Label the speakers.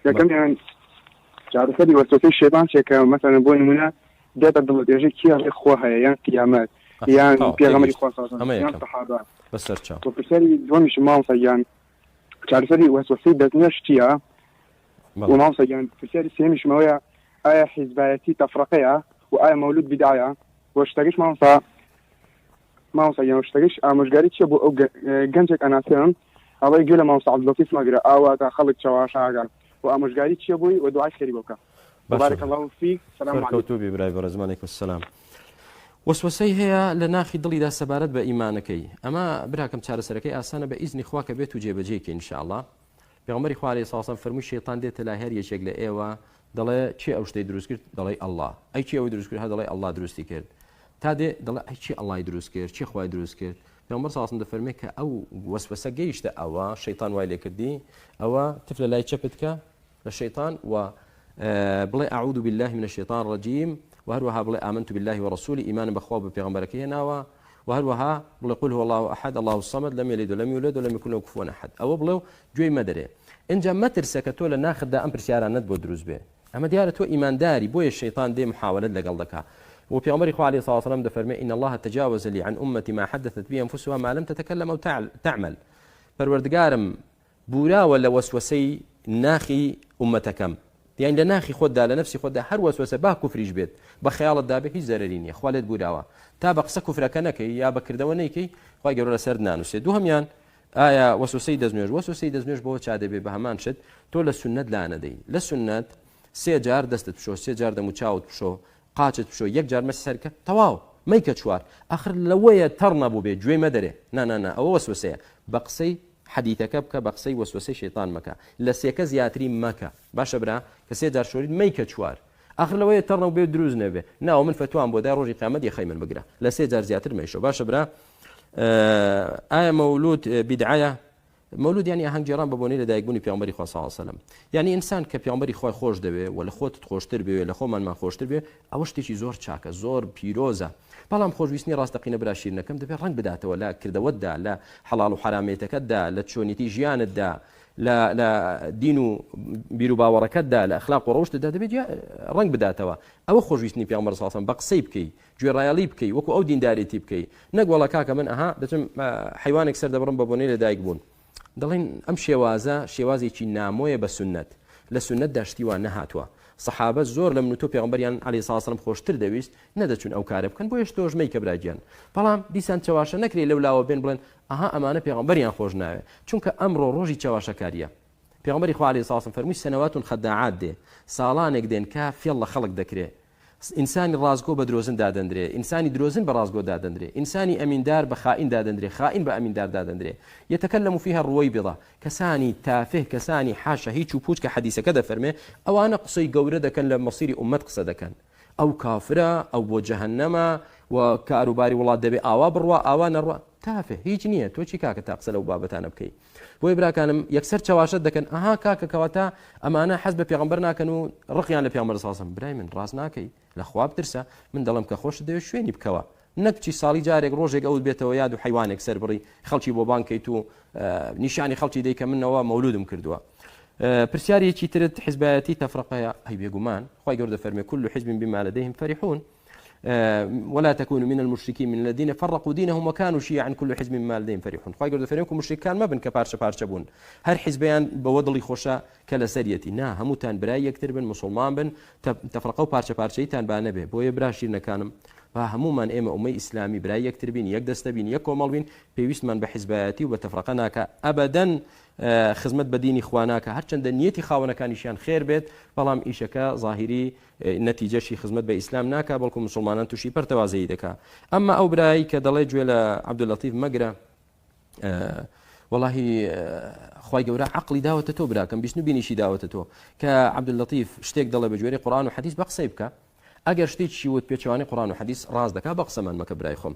Speaker 1: یەکەمیان چارەسەری وەسوسەی شەیطان چێکە مەسەڵەن بۆ نمونە دێتە دڵێژەی کێ خۆ هەیە یان قیامەت یان پێغەمبەری خوا یان سەحابە
Speaker 2: بەسەرچاو
Speaker 1: پرسیاری دومیش مامۆستا یان چارەسەری وەسوسەی دەستنوێژ چییە و مامۆستا یان پرسیاری سێمیشمەوەیە ئایا حیزبایەتی تەفرەقەیە و ئایا مەولود بیدعەیە و شتەکەش مامۆستا یان شتەکەش ئامۆژگاری چییە بۆ ئەو گەنجێک ئەناسێن ئەڵێ گوێ لە مامۆستا عەبدولەتیف مەگرە ئاواتە خەڵک چاواشاگەن و ئامۆژگاری چییە بووی و دوعای خێری بۆ بکە بارك الله فيك سلام عليكم
Speaker 2: كوتوبي براي برزمانك والسلام وسوسەی هەیە لە ناخی دڵیدا سەبارەت بە ئیمانەکەی ئەمە براکەم چارەسەرەکەی ئاسانە بە ئیزنی خوا کە بێت و جێبەجێکی ئینشاءالله پێغەمبەری خوا عەلەیهی سڵام فەرمووی شەیطان دێتە لای هەر یەکێک لە ئێوە دەڵێ چی ئەو شتەی دروست کرد دەڵێ ئەڵڵا ئەی چی ئەوەی دروست کرد هە دەڵێ ئەڵڵا دروستی کرد تا دێ دەڵێ ئەی چی ئەڵڵای دروست کرد چی خوای دروست کرد پێغەمبەر سڵام دەفەرمێ کە ئەو وەسوەسە گەیشتە ئەوە شەیطان وای لێ کردی ئەوە تف لە لای چەپت کە لە شەیطان و بڵێ أعوذ بالله من الشيطان الرجيم وهروها بڵێ آمنت بالله ورسوله إيمانا بخوا بپێغەمبەرەکەی هێناوە وهروها بڵێ قل هو الله أحد الله الصمد لم يلد ولم يولد ولم يكن له كفوا أحد ئەوە بڵێ و گوێی مەدەرێ اینجا مەترسە کە تۆ لە ناخدا ئەم پرسیارانت بۆ دروست بێ ئەمە دیارە تۆ ئیمانداری بۆیە شەیطان دێ محاولەت لەگەڵ دەکا و پێغەمبەری خوا عەلەیهی سڵام وسلام دەفەرمێ إن الله تجاوز لي عن أمتي ما حدثت به أنفسها ما لم تتكلم أو تعمل پەروەردگارم بوراوە لە وەسوسەی ناخی ئومەتەکەم یعنی لە ناخی خۆتدا لە نفسی خۆتدا هەر وەسوسە با کوفریش بێت بە خەیاڵتدا بێت هیچ زەرەری نییە خوا لێت بوراوە تا بە قسە کوفرەکە نەکەی یا بەکردەوە نەیکەی خوای گەورە لەسەر نانووسێت دووهەمیان ئایا وەسوسەی دەستنوێژ وەسوسەی دەستنوێژ بۆ چا دەبێت بە هەمان شت تۆ لە سونەت لا نەدەی لە سونەت سێ جار دەستت بشۆ سێ جار دەموچاوت بشۆ قاچت بشۆ یەک جار مەسی سەرکە تەواو مەیکە چوار ئاخر لەوەیە تەڕ نەبوو بێ گوێی مەدەرێ نا ئەوە وەسوسەیە بە قسەی حدیثەکە بکە بە قسەی وەسوسەی شەیطان مەکە لە سێکە زیاتری مەکە باشە برا کە سێ جار شۆریت مەیکە چوار ئاخر لەوەیە تەڕ نەبوو بێ دروست نەبێ ناوە من فتوام بۆ دای ڕۆژی قیامەت یەخەی من بگرە لە سێ جار زیاتر مەیشۆ باشە برا ئایا مەولود بیدعەیە مەولود یعنی ئاهەنگ جێڕان بە بۆنەی لە دایکبوونی پێغەمبەری خوا صلی الله علیه و سلم یعنی ئینسان کە پێغەمبەری خۆی خۆش دەوێ و لە خۆتت خۆشتر بێ لە خۆمانمان خۆشتر بێ ئەوە شتێکی زۆر چاکە زۆر پیرۆزە بەڵام خۆشویستنی ڕاستەقینە برا شیرنەکەم دەبێت ڕەنگ بداتەوە لە کردەوەتدا لە حەڵاڵ و حرامێتەکەتدا لە چۆنیتی ژیانتدا لە دین و بیر و باوەڕەکەتدا لە ئەخلاق و ڕەوشتدا دەبێت ڕەنگ بداتەوە ئەوە خۆشویستنی پێغەمبەر صلی الله علیه و سلم بە قسەی بکەی گوێڕایەڵی بکەی وەکو ئەو دینداریەتی بکەی نەک وەڵا کاکە من ئەها دەچم حیوانێک سەر دەبڕم بە بۆنەی لە دایک بوون دەڵێن ئەم شێوازە شێوازێکی نامۆیە بە سنت لە سنتدا شتی وان نەهاتووە سەحابە زۆر لە من و تۆ پێغەمبەریان عەلەیهی سڵام وسلام خۆشتر دەویست نەدەچون ئەو کارە بکەن بۆ یەش تۆش مەیکە براگیان بەڵام دیسان چاواشە نەکرێ لەولاوە بێن بڵێن ئەها ئەمانە پێغەمبەریان خۆش ناوێ چونکە ئەمڕۆ ڕۆژی چاواشەکاریە پێغەمبەری خوا عەلەیهی سڵام وسلام فەرمووی سەنەواتون خەداعات دێ ساڵانێک دێن کە فێڵ لە خەڵک دەکرێ ئینسانی ڕازگۆ بە درۆزن دادەندرێ ئینسانی درۆزن بە ڕازگۆ دادەندرێ ئینسانی ئەمیندار بە خائین دادەندرێ خائین بە ئەمیندار دادەندرێ يتكلم فيها الرويبضة كساني تافه كساني حاشا هيك وبوش كحديث كذا فرمي أو أنا قصي جورده كان لمصير أمة قصده كان أو كافرة أو بجهنم وكاروباري والله دبي آوا بروا آوا نروا تافه هيك نية توشي كاك تاقص لو بابتانا بكي ويبرا كان يكسر شواشد دكن أها كاك كواتا أما أنا حسب بيغمبرنا كانوا رقيان لبيغمبر صلى الله عليه وسلم براي من راسناكي لخواب ترسى من دلم كخوش ديو شويني بكوا نەکچی ساڵی جارێک ڕۆژێک ئەوت بێتەوە یاد و حیوانێک سەر بڕی خەڵکی بۆ بانکەیت و نیشانی خەڵکی دەیکە منەوە مەولودم کردووە پرسیارێکی ترت حیزبایەتی تەفرەقەیە هەی بێگومان خوای گەورە دەفەرمێ كل حزب بما لديهم فرحون ولا تكونوا من المشركين من الذين فرقوا دينهم وكانوا شيعا كل حزب بما لديهم فرحون خوای گەورە دەفەرمێ مشرکان مەبن کە پارچە پارچە بوون هەر حیزبیان بەوە دڵی خۆشە کە لە سەریەتی نا هەمووتان برای یەکتر بن مسلمان بن تەفرەقە و پارچە پارچەیتان با نەبێ بۆیە برا شیرنەکانم هەمومان ئێمە ئومەی ئیسلامی برای یەکتر بین یەک دەستە بین یەک کۆمەڵ بین پێویستمان بە حیزبایەتی و بە تەفرەقە ناکە ئەبەدەن خزمەت بە دینی خوا ناکە هەرچەندە نیەتی خاوەنەکانیشیان خێر بێت بەڵام ئیشەکە ظاهری نەتیجەشی خزمەت بە ئیسلام ناکە بەڵکو مسلمانان تووشی پەرتەوازەیی دەکا ئەمما ئەو برایی کە دەڵێ گوێ لە عەبدولەتیف مەگرە والله خوای گەورە عەقڵی داوەتە تۆ براکەم بیستن و بینیشی داوەتە تۆ کە عەبدولەتیف شتێک دەڵێ بە گوێرەی قورئان و حەدیث بە قسەی بکە ئەگەر شتێکی وت پێچەوانی قورئان و حەدیث ڕاست دەکا بە قسەمان مەکە برای خۆم